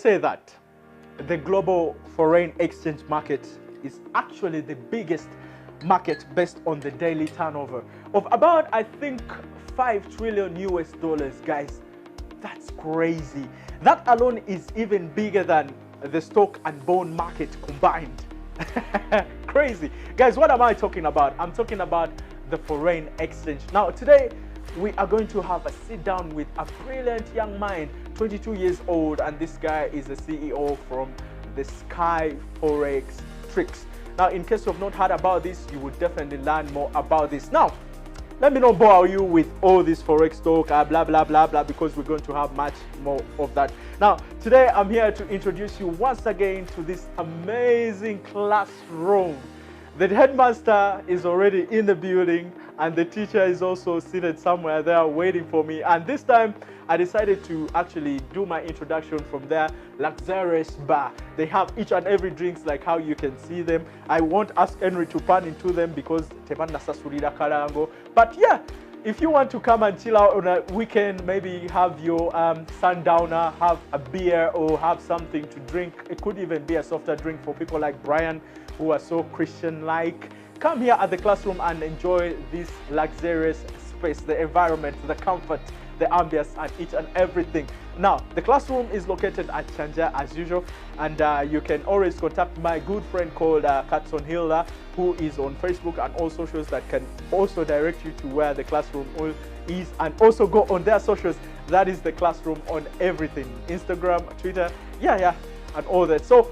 say that the global foreign exchange market is actually the biggest market based on the daily turnover of about, I think, 5 trillion US dollars, guys. That's crazy. That alone is even bigger than the stock and bond market combined. Crazy. Guys, what am I talking about? I'm talking about the foreign exchange. Now, today, we are going to have a sit down with a brilliant young mind, 22 years old, and this guy is the CEO from the Sky Forex Tricks. Now, in case you've not heard about this, you will definitely learn more about this. Now, let me not bore you with all this Forex talk, blah, blah, blah, blah, because we're going to have much more of that. Now, today I'm here to introduce you once again to this amazing classroom. The headmaster is already in the building and the teacher is also seated somewhere there waiting for me. And this time I decided to actually do my introduction from their luxurious bar. They have each and every drinks like how you can see them. I won't ask Henry to pan into them because tebanna sasulira kalango. But yeah, if you want to come and chill out on a weekend, maybe have your sundowner, have a beer or have something to drink. It could even be a softer drink for people like Brian who are so Christian-like. Come here at the classroom and enjoy this luxurious space, the environment, the comfort, the ambience, and each and everything. Now, the classroom is located at Chanja as usual, and you can always contact my good friend called Katson Hilda, who is on Facebook and all socials that can also direct you to where the classroom is, and also go on their socials. That is the classroom on everything, Instagram, Twitter, yeah, and all that. So,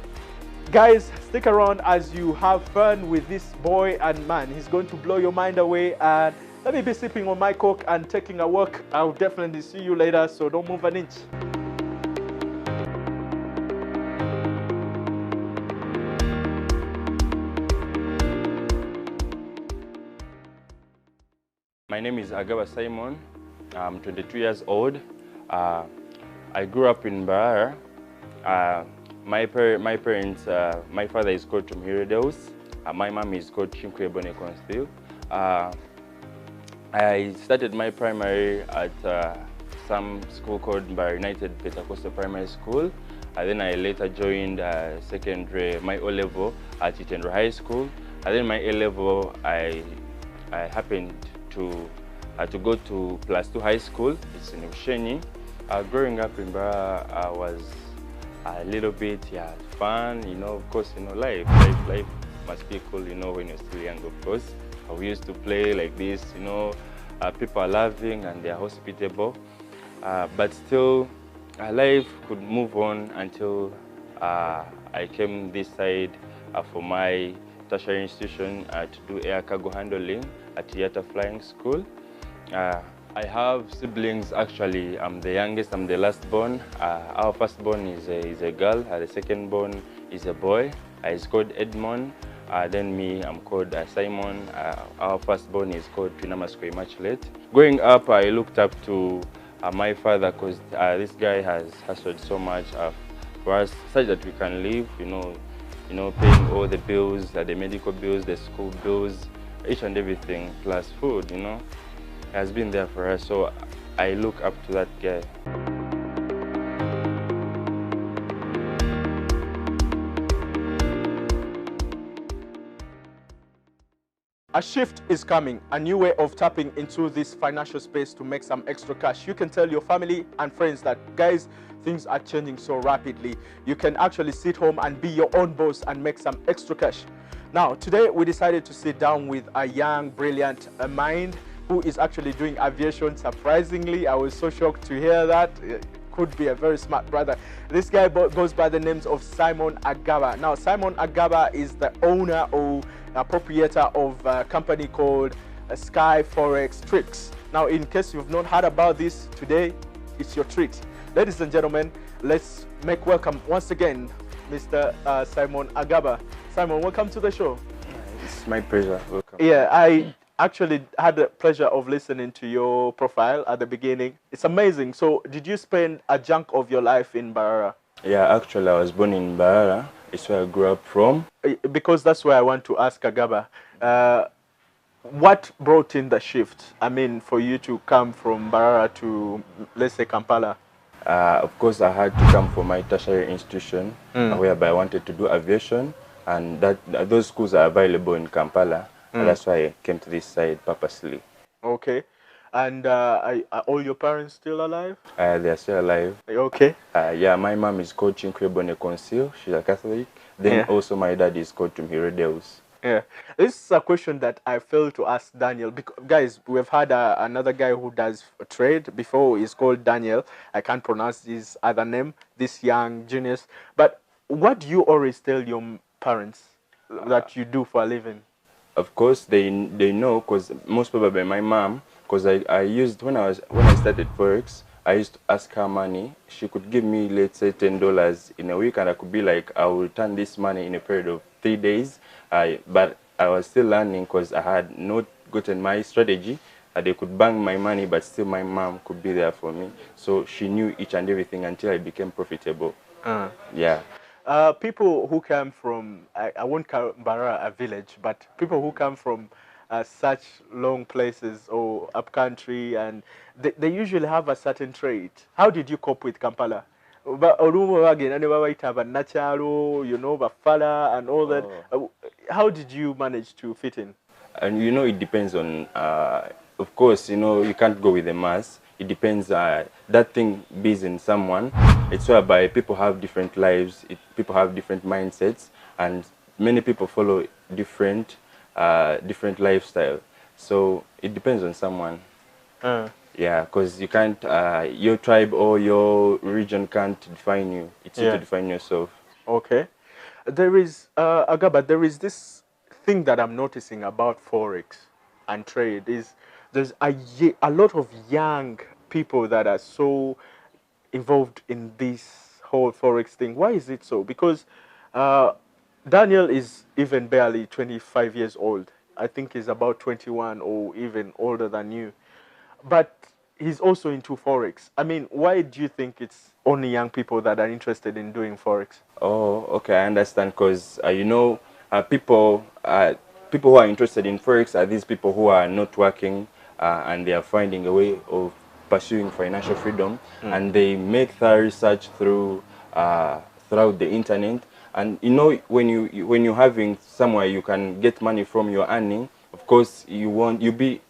guys, stick around as you have fun with this boy, and man, he's going to blow your mind away. And let me be sipping on my Coke and taking a walk. I'll definitely see you later, so don't move an inch. My name is Agaba Simon. I'm 22 years old. I grew up in Barara. My parents, my father is called Tumhiredeus. My mom is called Chinkwe Bonekonstil. I started my primary at some school called Bar United Pentecostal Primary School. Then I later joined secondary, my O-level at Itendro High School. And then my A-level, I happened to go to +2 high school. It's in Ushenyi. Growing up in Bara was a little bit fun, you know. Of course, you know, life must be cool, you know, when you're still young, of course. We used to play like this, you know. People are loving and they are hospitable, but still life could move on until I came this side for my tertiary institution to do air cargo handling at Yata Flying School. I have siblings. Actually, I'm the youngest, I'm the last born. Our first born is a girl, the second born is a boy. He's called Edmond. Then me, I'm called Simon. Our first born is called Twinamasko Immaculate. Growing up, I looked up to my father because this guy has hustled so much for us such that we can live, you know, paying all the bills, the medical bills, the school bills, each and everything, plus food, you know. Has been there for us, so I look up to that guy. A shift is coming, a new way of tapping into this financial space to make some extra cash. You can tell your family and friends that, guys, things are changing so rapidly. You can actually sit home and be your own boss and make some extra cash. Now, today we decided to sit down with a young, brilliant mind who is actually doing aviation. Surprisingly, I was so shocked to hear that. Could be a very smart brother. This guy goes by the names of Simon Agaba. Now, Simon Agaba is the owner or proprietor of a company called Sky Forex Tricks. Now, in case you've not heard about this, today it's your treat. Ladies and gentlemen, let's make welcome once again Mr. Simon Agaba. Simon, welcome to the show. It's my pleasure. Welcome. Yeah, I actually had the pleasure of listening to your profile at the beginning. It's amazing. So did you spend a chunk of your life in Barara? Yeah, actually I was born in Barara. It's where I grew up from. Because that's where I want to ask Agaba. What brought in the shift? I mean, for you to come from Barara to, let's say, Kampala? Of course, I had to come from my tertiary institution, whereby I wanted to do aviation, and those schools are available in Kampala. And that's why I came to this side purposely. Okay. And are all your parents still alive? They are still alive. Okay. Yeah, my mom is called Chinkwebone Consil. She's a Catholic. Then Yeah. also my dad is called Tumhiredeus. Yeah, this is a question that I failed to ask Daniel. Because, guys, we've had another guy who does trade before. He's called Daniel. I can't pronounce his other name. This young genius. But what do you always tell your parents that you do for a living? Of course, they know, because most probably my mom, because I used when I started Forex, I used to ask her money. She could give me, let's say, $10 in a week, and I could be like, I will return this money in a period of 3 days. But I was still learning because I had not gotten my strategy. They could bank my money, but still my mom could be there for me. So she knew each and everything until I became profitable. Yeah. People who come from, I won't call Bara a village, but people who come from such long places or up country, and they usually have a certain trait. How did you cope with Kampala? Nacharu, Bafala, and all that. How did you manage to fit in? And it depends on, of course, you can't go with the mass. It depends, that thing being in someone. It's whereby people have different lives, people have different mindsets, and many people follow different lifestyle. So it depends on someone. Yeah, because you can't, your tribe or your region can't define you. It's you to define yourself. Okay. There is, Agaba, there is this thing that I'm noticing about Forex and trade is there's a lot of young people that are so involved in this whole Forex thing. Why is it so? Because Daniel is even barely 25 years old. I think he's about 21 or even older than you. But he's also into Forex. I mean, why do you think it's only young people that are interested in doing Forex? Oh, okay, I understand. Because people who are interested in Forex are these people who are not working, and they are finding a way of pursuing financial freedom, and they make thorough research throughout the internet. And when you're having somewhere you can get money from your earning, of course you'll be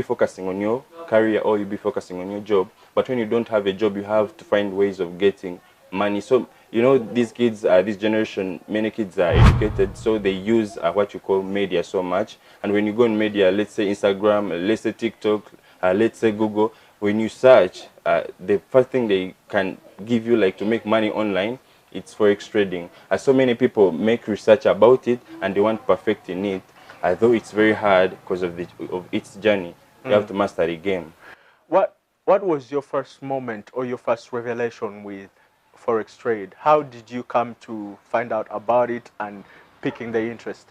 focusing on your career, or you'll be focusing on your job. But when you don't have a job, you have to find ways of getting money. So these kids, this generation, many kids are educated, so they use what you call media so much. And when you go on media, let's say Instagram, let's say TikTok, let's say Google, when you search, the first thing they can give you, like, to make money online, it's Forex trading. So many people make research about it and they want perfect in it, although it's very hard because of its journey. You have to master the game. What was your first moment or your first revelation with Forex trade? How did you come to find out about it and picking the interest?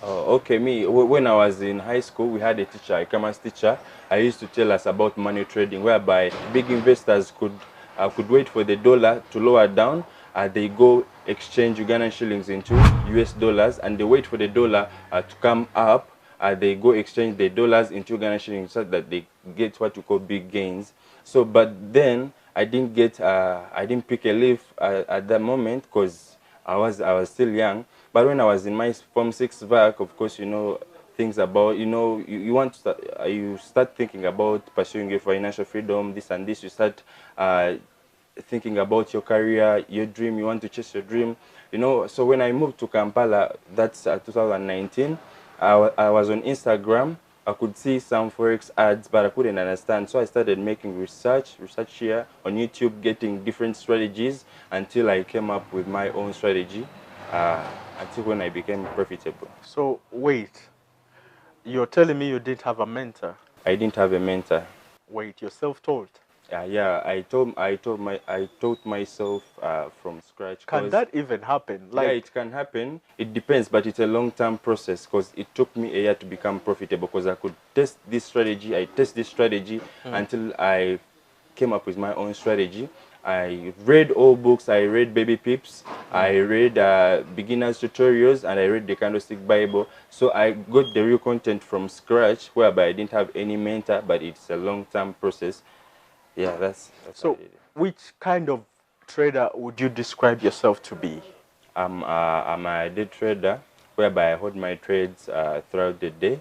Oh, okay, when I was in high school, we had a teacher, a commerce teacher. I used to tell us about money trading, whereby big investors could wait for the dollar to lower down. They go exchange Ugandan shillings into US dollars, and they wait for the dollar to come up. They go exchange the dollars into Ugandan shillings, so that they get what you call big gains. So, but then I didn't pick a leaf at that moment, because I was still young. But when I was in my Form 6 VAC, of course, things about, you want to you start thinking about pursuing your financial freedom, this and this. You start thinking about your career, your dream. You want to chase your dream, So when I moved to Kampala, that's 2019, I was on Instagram. I could see some Forex ads, but I couldn't understand. So I started making research here on YouTube, getting different strategies, until I came up with my own strategy, until when I became profitable. So wait, you're telling me you didn't have a mentor? I didn't have a mentor. Wait, you're self-taught? Yeah, I taught myself from scratch. Can that even happen? Yeah, it can happen. It depends, but it's a long-term process, because it took me a year to become profitable, because I could test this strategy. I test this strategy until I came up with my own strategy. I read all books. I read Baby Pips. I read beginners tutorials, and I read the Candlestick Bible. So I got the real content from scratch, whereby I didn't have any mentor, but it's a long-term process. Yeah, that's so. which kind of trader would you describe yourself to be? I'm a day trader whereby I hold my trades throughout the day.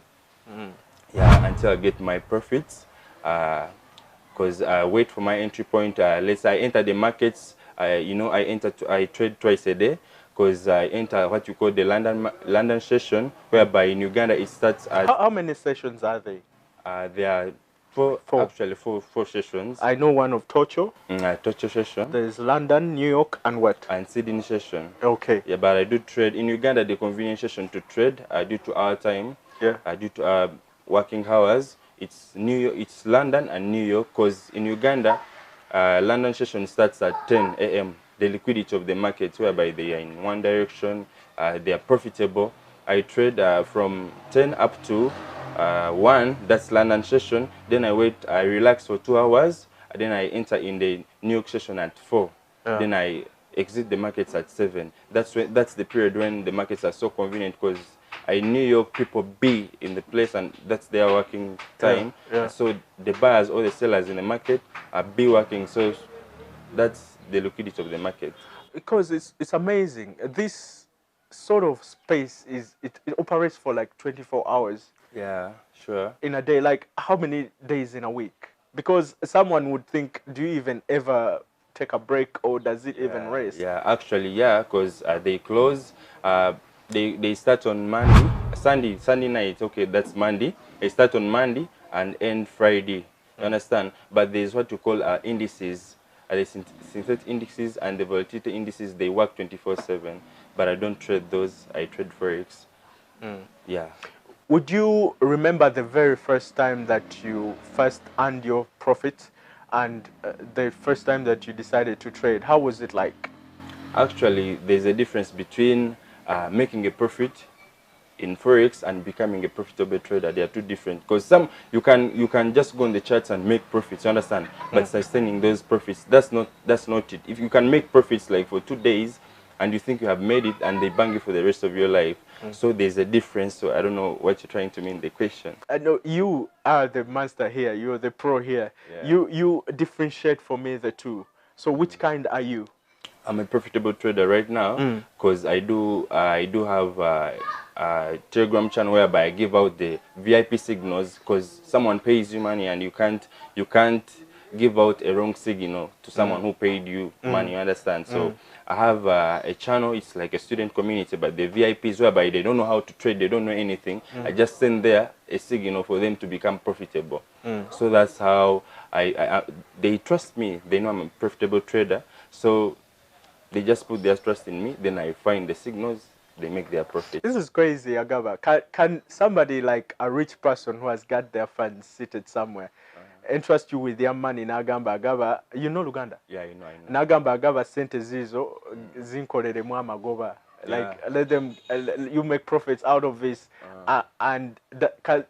Yeah, until I get my profits. Because I wait for my entry point. Let's say I enter the markets. I trade twice a day because I enter what you call the London session, whereby in Uganda it starts at. How many sessions are they? There are four, Four. actually four sessions. I know one of Tokyo. Tokyo session. There's London, New York, and what? And Sydney session. Okay. Yeah, but I do trade in Uganda. The convenient session to trade due to our time. Yeah. Due to working hours. It's New York. It's London and New York. Because in Uganda, London session starts at 10 a.m. The liquidity of the markets, whereby they are in one direction, they are profitable. I trade from 10 up to 1. That's London session. Then I wait. I relax for 2 hours. Then I enter in the New York session at 4. Then I exit the markets at 7. That's the period when the markets are so convenient, because in New York people be in the place and that's their working time. So the buyers or the sellers in the market are be working. So that's the liquidity of the market. Because it's amazing. This sort of space it operates for like 24 hours. Yeah, sure. In a day, like how many days in a week? Because someone would think, do you even ever take a break, or does it even rest? Yeah, actually, yeah, because they close. They start on Monday, Sunday night. Okay, that's Monday. They start on Monday and end Friday. You understand? But there's what you call indices. The synthetic indices and the volatility indices. They work 24/7. But I don't trade those. I trade Forex. Yeah. Would you remember the very first time that you first earned your profit, and the first time that you decided to trade? How was it like? Actually, there's a difference between making a profit in Forex and becoming a profitable trader. They are two different. Because you can just go on the charts and make profits, you understand? But sustaining those profits, that's not it. If you can make profits like for 2 days and you think you have made it, and they bang you for the rest of your life. So there's a difference. So I don't know what you're trying to mean the question. I know you are the master here. You're the pro here. Yeah. You differentiate for me the two. So which kind are you? I'm a profitable trader right now because I do have a Telegram channel whereby I give out the VIP signals, because someone pays you money and you can't give out a wrong signal to someone who paid you money, you understand? So I have a channel. It's like a student community, but the VIPs, whereby they don't know how to trade, they don't know anything. I just send there a signal for them to become profitable. So that's how they trust me. They know I'm a profitable trader. So they just put their trust in me. Then I find the signals. They make their profit. This is crazy, Agaba. Can somebody like a rich person who has got their funds seated somewhere entrust you with their money n'agamba Agaba, you know Uganda? Yeah, I know. N'agamba Agaba sente zizo zinkolere mu amagoba. Like let them, you make profits out of this, and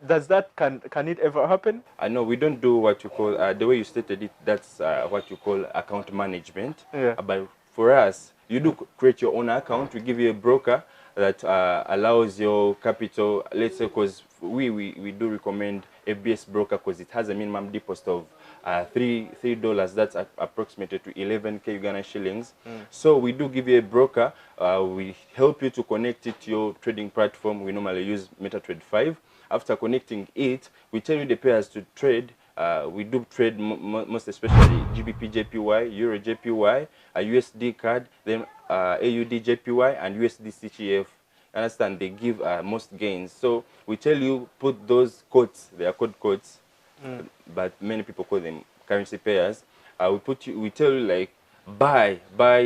does that can it ever happen? I know we don't do what you call the way you stated it. That's what you call account management. But for us, you do create your own account. We give you a broker that allows your capital. Let's say, because we do recommend FBS broker, because it has a minimum deposit of $3. That's approximated to 11k Ugandan shillings. So we do give you a broker. We help you to connect it to your trading platform. We normally use MetaTrader 5. After connecting it, we tell you the pairs to trade. We do trade most especially GBP JPY, Euro JPY, a USD card, then AUD JPY, and USD CHF. Understand? They give most gains. So we tell you put those codes. They are code codes, but many people call them currency pairs. We tell you like buy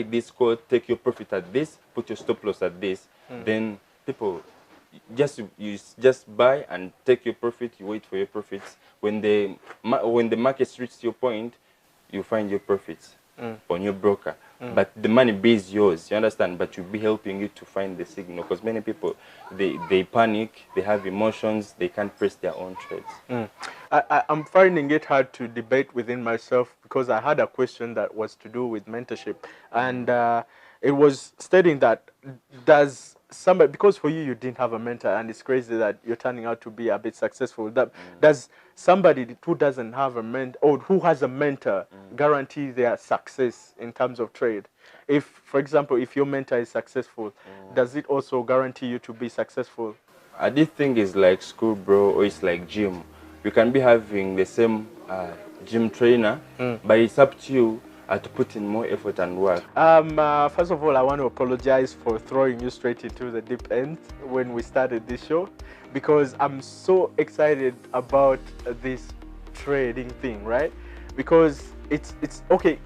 this code, take your profit at this, put your stop loss at this. Then people you just buy and take your profit. You wait for your profits. When the market reaches your point, you find your profits on your broker. But the money is yours, you understand? But you'll be helping you to find the signal, because many people they panic, they have emotions, they can't press their own trades. I'm finding it hard to debate within myself, because I had a question that was to do with mentorship, and it was stating that does somebody, because for you, you didn't have a mentor, and it's crazy that you're turning out to be a bit successful. Does somebody who doesn't have a mentor or who has a mentor guarantee their success in terms of trade? If, for example, if your mentor is successful, does it also guarantee you to be successful? I did think it's like school, bro, or it's like gym. You can be having the same gym trainer, but it's up to you to put in more effort and work. First of all, I want to apologize for throwing you straight into the deep end when we started this show, because I'm so excited about this trading thing, right? Because it's okay.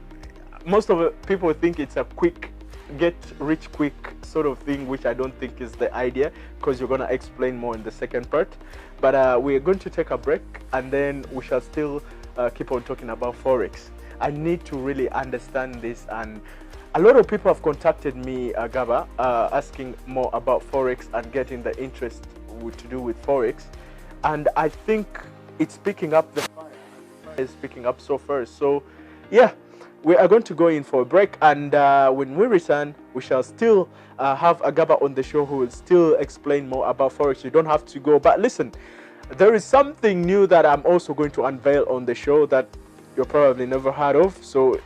Most of the people think it's a quick get rich quick sort of thing, which I don't think is the idea, because you're going to explain more in the second part. But we're going to take a break, and then we shall still keep on talking about Forex. I need to really understand this, and a lot of people have contacted me, Gaba, asking more about Forex and getting the interest to do with Forex, and I think it's picking up, the fire is picking up so far. So yeah, we are going to go in for a break, and when we return, we shall still have Agaba on the show who will still explain more about Forex. You don't have to go, but listen, there is something new that I'm also going to unveil on the show that you've probably never heard of. So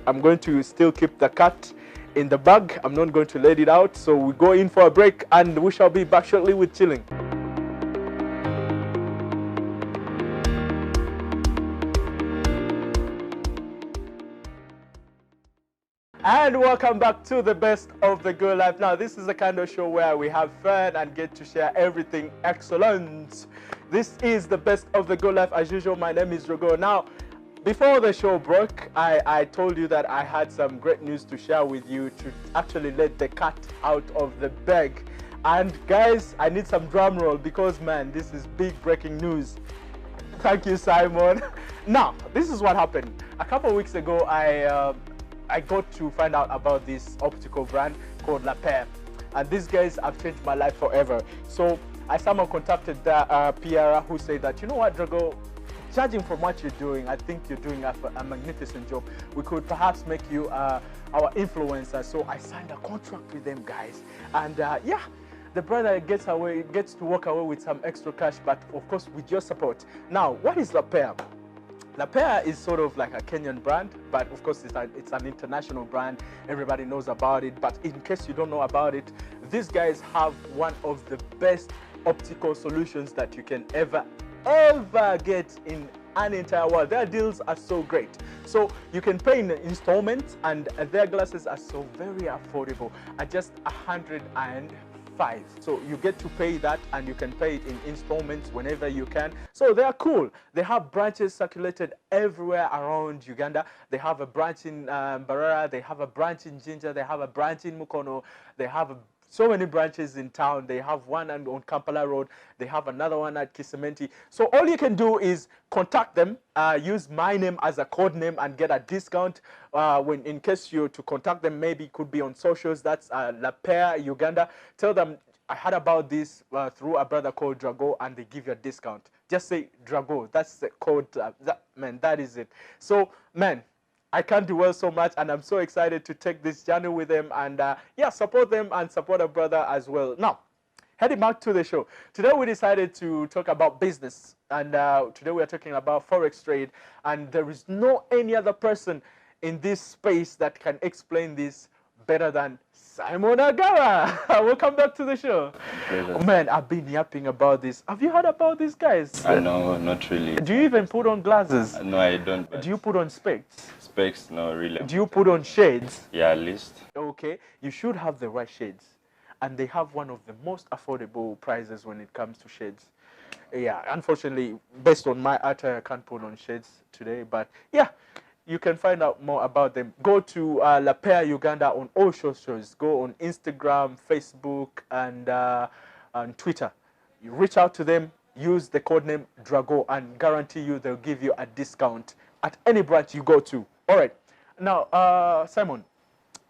I'm going to still keep the cat in the bag. I'm not going to let it out. So we go in for a break, and we shall be back shortly with Chilling. And welcome back to the best of the good life. Now, this is the kind of show where we have fun and get to share everything excellent. This is the best of the good life. As usual, my name is Rogo. Now, before the show broke, I told you that I had some great news to share with you to actually let the cat out of the bag. And guys, I need some drum roll because, man, this is big breaking news. Thank you, Simon. Now, this is what happened. A couple of weeks ago, I got to find out about this optical brand called La Paire, and these guys have changed my life forever. So someone contacted Pierre, who said that, you know what, Drago, judging from what you're doing, I think you're doing a magnificent job. We could perhaps make you our influencer. So I signed a contract with them, guys, and yeah, the brother gets to walk away with some extra cash, but of course with your support. Now, what is La Paire? La Paire is sort of like a Kenyan brand, but of course it's an international brand. Everybody knows about it, but in case you don't know about it, these guys have one of the best optical solutions that you can ever get in an entire world. Their deals are so great. So you can pay in installments, and their glasses are so very affordable at just 105. So you get to pay that, and you can pay it in installments whenever you can. So they are cool. They have branches circulated everywhere around Uganda. They have a branch in Barara. They have a branch in Jinja. They have a branch in Mukono. They have so many branches in town. They have one on Kampala Road. They have another one at Kisementi. So all you can do is contact them, use my name as a code name, and get a discount. When in case you to contact them, maybe it could be on socials. That's La Paire Uganda. Tell them I heard about this through a brother called Drago, and they give you a discount. Just say Drago. That's the code. That is it. So, man, I can't do well so much, and I'm so excited to take this journey with them, and yeah, support them and support a brother as well. Now, heading back to the show. Today we decided to talk about business, and today we are talking about Forex trade, and there is no any other person in this space that can explain this better than Simon Agara. Welcome back to the show. Oh, man, I've been yapping about this. Have you heard about these guys? No, not really. Do you even put on glasses? No, I don't. Do you put on specs? Specs, no, really. Do you put on shades? Yeah, at least. Okay, you should have the right shades. And they have one of the most affordable prices when it comes to shades. Yeah, unfortunately, based on my attire, I can't put on shades today. But yeah, you can find out more about them. Go to La Paire Uganda on all socials. Go on Instagram, Facebook, and Twitter. You reach out to them, use the code name Drago, and guarantee you they'll give you a discount at any branch you go to. All right. Now, Simon,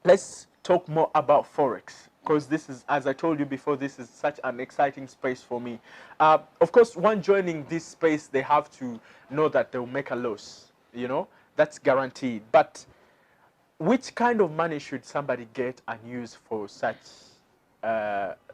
let's talk more about Forex, because this is, as I told you before, this is such an exciting space for me. Of course, when joining this space, they have to know that they'll make a loss. You know, that's guaranteed. But which kind of money should somebody get and use for such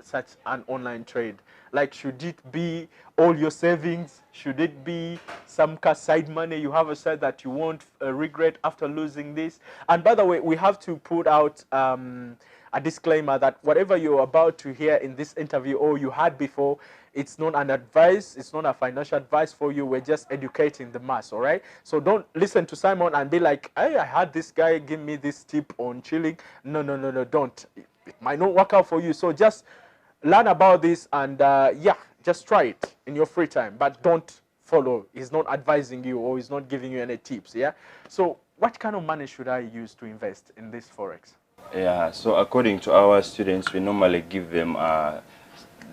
such an online trade? Like, should it be all your savings? Should it be some side money you have aside that you won't regret after losing this? And by the way, we have to put out a disclaimer that whatever you're about to hear in this interview or you had before, it's not an advice, it's not a financial advice for you. We're just educating the mass, all right? So don't listen to Simon and be like, hey, I had this guy give me this tip on chilling. No, no, no, no, don't. It might not work out for you. So just learn about this and yeah, just try it in your free time, but don't follow. He's not advising you or he's not giving you any tips, yeah? So what kind of money should I use to invest in this Forex? Yeah, so according to our students, we normally give them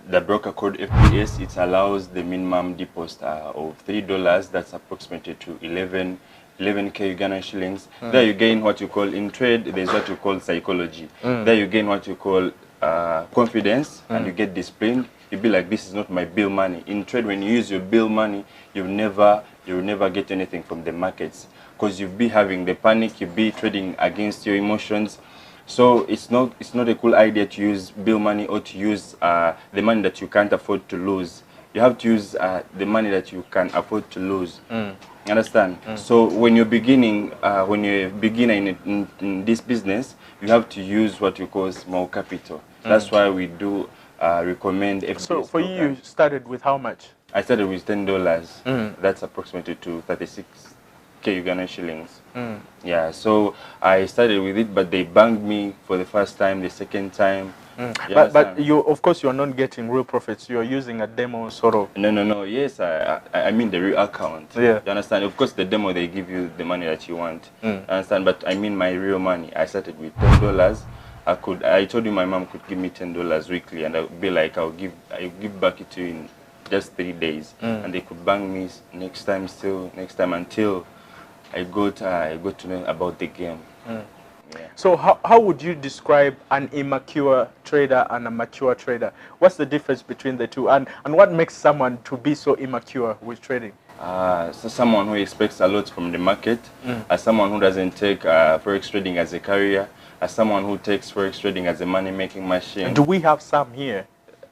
the broker code FPS. It allows the minimum deposit of $3. That's approximately to 11K Ugandan shillings. There you gain what you call in trade, there's what you call psychology. There you gain what you call confidence, and you get disciplined. You'll be like, this is not my bill money. In trade, when you use your bill money, you'll never get anything from the markets, because you'll be having the panic, you'll be trading against your emotions. So it's not a cool idea to use bill money or to use the money that you can't afford to lose. You have to use the money that you can afford to lose. You understand? So when you're beginning, when you're a beginner in this business, you have to use what you call small capital. That's why we do recommend FBS. So for you, you started with how much? I started with $10. That's approximately to 36K Ugandan shillings. Yeah, so I started with it, but they banged me for the first time, the second time. But you, of course, you're not getting real profits. You're using a demo sort of. No. Yes, I mean the real account. Yeah. You understand? Of course, the demo, they give you the money that you want. You understand? But I mean my real money. I started with $10. I told you my mom could give me $10 weekly, and I would be like, I'll give back it to you in just 3 days, and they could bang me next time until I got to know about the game. Yeah. So how would you describe an immature trader and a mature trader? What's the difference between the two, and what makes someone to be so immature with trading? So someone who expects a lot from the market, as someone who doesn't take Forex trading as a career, as someone who takes Forex trading as a money-making machine. And do we have some here?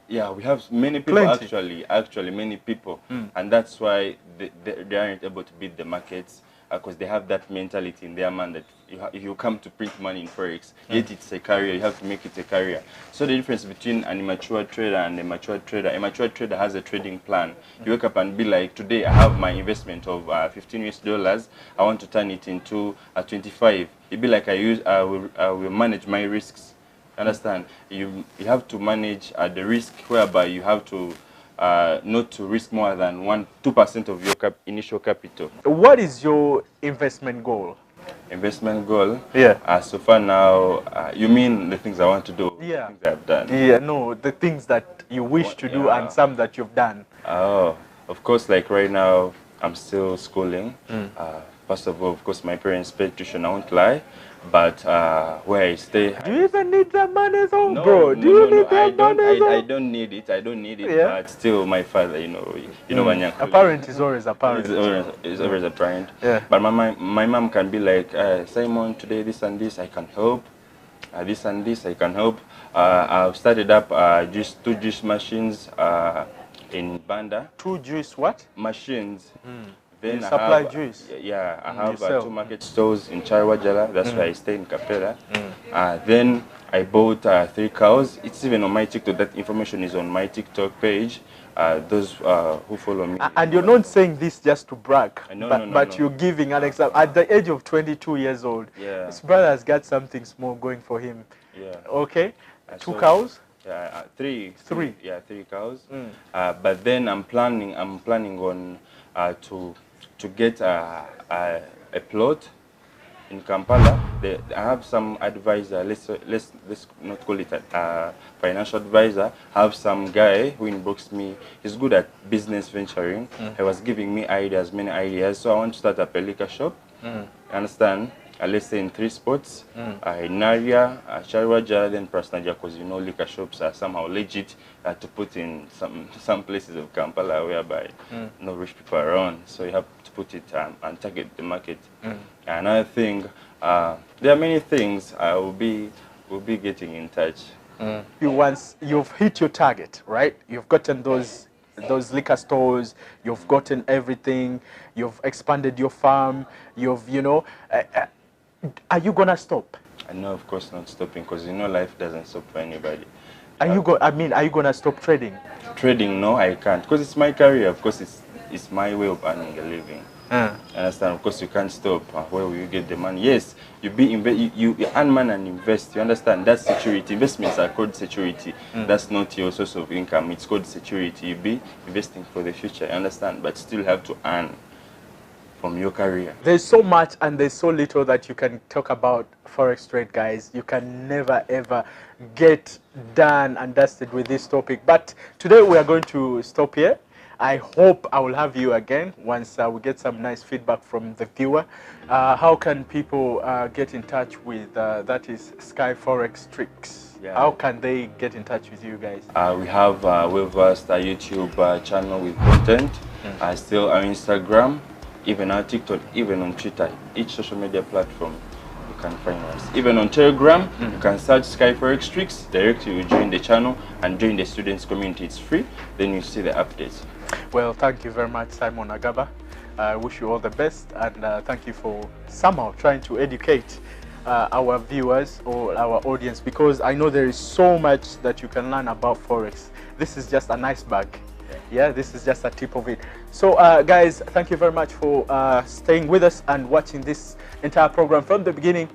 Yeah, we have many people. Plenty. Actually many people, and that's why they aren't able to beat the markets, because they have that mentality in their mind that if you come to print money in Forex, yet it's a career, you have to make it a career. So the difference between an immature trader and a mature trader: a mature trader has a trading plan. You wake up and be like, today I have my investment of $15. I want to turn it into 25. It'd be like I will manage my risks. Understand? You have to manage the risk, whereby you have to not to risk more than 2% of your initial capital. What is your investment goal? Investment goal? Yeah. So far now, you mean the things I want to do? Yeah. The things I've done? Yeah, no, the things that you wish to do and some that you've done. Oh, of course, like right now, I'm still schooling. First of all, of course, my parents pay tuition, I won't lie. But where I stay... Do you even need that money though, no, bro? No, do you need that money though? I don't need it. I don't need it. Yeah. But still, my father, you know, a parent is always a parent. It's always a parent. Yeah. But my mom can be like, Simon, today this and this I can help. This and this I can help. I've started up just 2 juice machines in Banda. 2 juice what? Machines. Then you supply juice? Yeah, I have 2 market stores in Charwajala. That's where I stay in Kapela. Then I bought 3 cows. It's even on my TikTok. That information is on my TikTok page. Those who follow me. And you're not saying this just to brag, No, but you're giving an example. At the age of 22 years old, this brother has got something small going for him. Yeah. Okay. 2 cows? Yeah, 3. 3. Yeah, 3 cows. But then I'm planning on to get a plot in Kampala. I have some advisor. Let's not call it a financial advisor. I have some guy who inboxed me. He's good at business venturing. He was giving me many ideas. So I want to start up a liquor shop. Understand? Let's say in 3 spots, in Naria, Charwaja, then Prasnaja, because you know liquor shops are somehow legit to put in some places of Kampala whereby no rich people are around. So you have to put it and target the market. Another thing, there are many things we'll be getting in touch. you've hit your target, right? You've gotten those liquor stores, you've gotten everything, you've expanded your farm, are you gonna stop? No, of course not stopping, because life doesn't stop for anybody. Are you gonna stop trading? Trading, no, I can't, because it's my career. Of course, it's my way of earning a living. Understand? Of course, you can't stop. Where will you get the money? Yes, you earn money and invest. You understand? That's security. Investments are called security. That's not your source of income. It's called security. You be investing for the future. You understand? But still have to earn from your career. There's so much and there's so little that you can talk about Forex trade, guys. You can never ever get done and dusted with this topic. But today we are going to stop here. I hope I will have you again once we get some nice feedback from the viewer. How can people get in touch with, that is Sky Forex Tricks? Yeah. How can they get in touch with you guys? We have a YouTube channel with content, still our Instagram, even our TikTok, even on Twitter, each social media platform. You can find us. Even on Telegram, you can search Sky Forex Tricks. Directly you join the channel and join the students community. It's free. Then you see the updates. Well, thank you very much, Simon Agaba. I wish you all the best, and thank you for somehow trying to educate our viewers or our audience, because I know there is so much that you can learn about Forex. This is just an iceberg. Yeah, this is just a tip of it. So guys, thank you very much for staying with us and watching this entire program from the beginning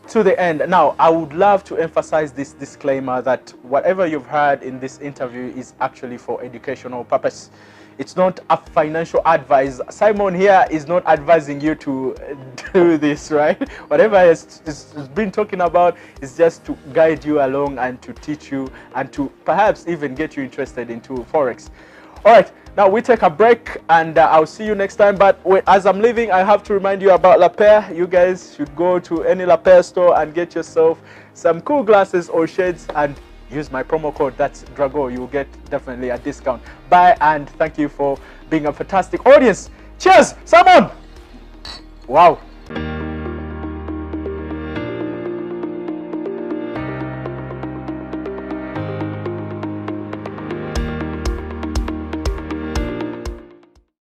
to the end. Now, I would love to emphasize this disclaimer that whatever you've heard in this interview is actually for educational purpose. It's not a financial advice. Simon here is not advising you to do this, right? Whatever he's been talking about is just to guide you along and to teach you and to perhaps even get you interested into Forex. All right, now we take a break, and I'll see you next time. But as I'm leaving, I have to remind you about La Paire. You guys should go to any La Paire store and get yourself some cool glasses or shades and use my promo code. That's Drago. You'll get definitely a discount. Bye, and thank you for being a fantastic audience. Cheers, Simon. Wow.